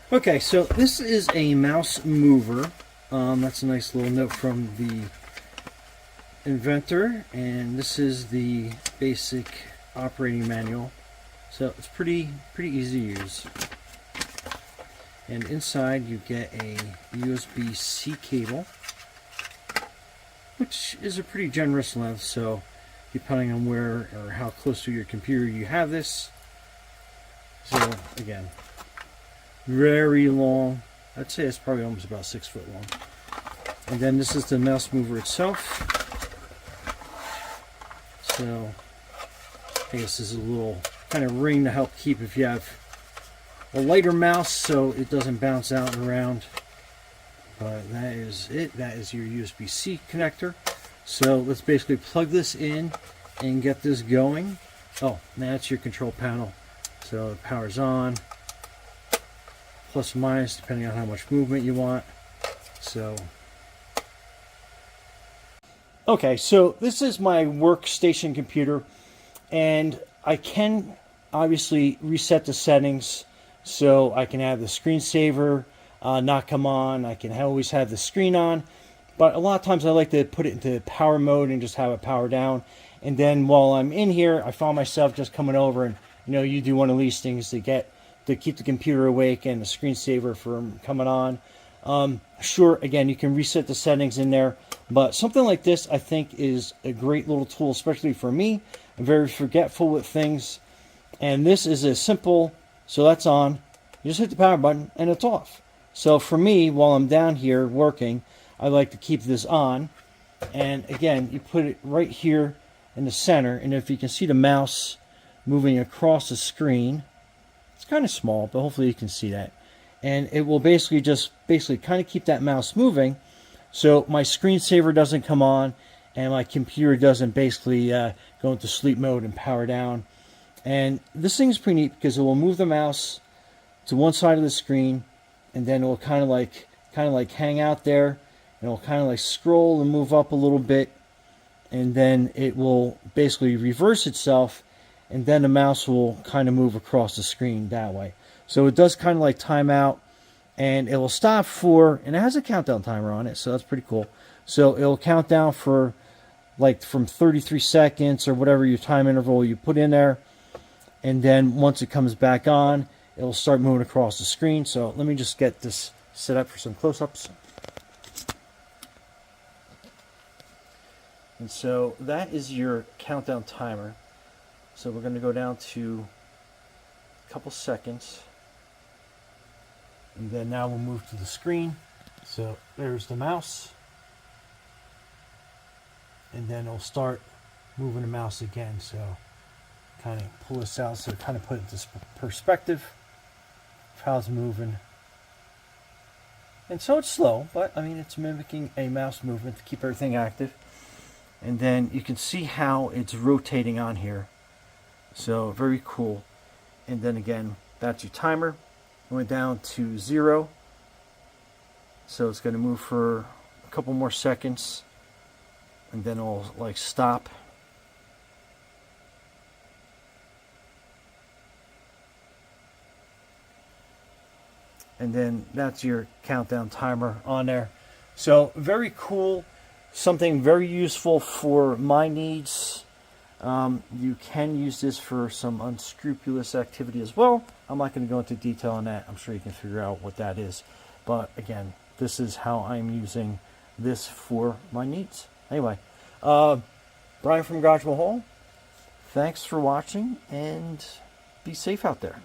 Okay, so this is a mouse mover. That's a nice little note from the inventor, and this is the basic operating manual. So it's pretty easy to use. And inside you get a USB-C cable, which is a pretty generous length. So depending on where or how close to your computer you have this. So again, very long. I'd say it's probably almost about 6 foot long. And then this is the mouse mover itself. So I guess this is a little kind of ring to help keep if you have a lighter mouse so it doesn't bounce out and around. But that is it. That is your USB-C connector. So let's basically plug this in and get this going. Oh, that's your control panel. So it powers on, plus or minus depending on how much movement you want. So okay, so this is my workstation computer, and I can obviously reset the settings so I can have the screensaver not come on. I can always have the screen on, but a lot of times I like to put it into power mode and just have it power down. And then while I'm in here, I found myself just coming over and you do one of these things to keep the computer awake and the screensaver from coming on. Sure, again, you can reset the settings in there, but something like this I think is a great little tool, especially for me. I'm very forgetful with things, and this is a simple. So that's on. You just hit the power button and it's off. So for me, while I'm down here working, I like to keep this on. And again, you put it right here in the center, and if you can see the mouse moving across the screen, it's kind of small, but hopefully you can see that. And it will basically kind of keep that mouse moving, so my screensaver doesn't come on and my computer doesn't basically go into sleep mode and power down. And this thing's pretty neat because it will move the mouse to one side of the screen, and then it will kind of like hang out there, and it will kind of like scroll and move up a little bit, and then it will basically reverse itself, and then the mouse will kind of move across the screen that way. So it does kind of like time out, and it will stop for, and it has a countdown timer on it, so that's pretty cool. So it will count down for like from 33 seconds or whatever your time interval you put in there, and then once it comes back on, it will start moving across the screen. So let me just get this set up for some close-ups. And so that is your countdown timer. So we're going to go down to a couple seconds. And then now we'll move to the screen. So there's the mouse. And then it'll start moving the mouse again. So kind of pull this out so kind of put it into perspective of how it's moving. And so it's slow, but I mean it's mimicking a mouse movement to keep everything active. And then you can see how it's rotating on here. So very cool. And then again, that's your timer. It went down to 0. So it's going to move for a couple more seconds, and then it'll like stop. And then that's your countdown timer on there. So very cool. Something very useful for my needs. You can use this for some unscrupulous activity as well. I'm not going to go into detail on that. I'm sure you can figure out what that is. But again, this is how I'm using this for my needs. Anyway, Brian from Garage Mahal, thanks for watching, and be safe out there.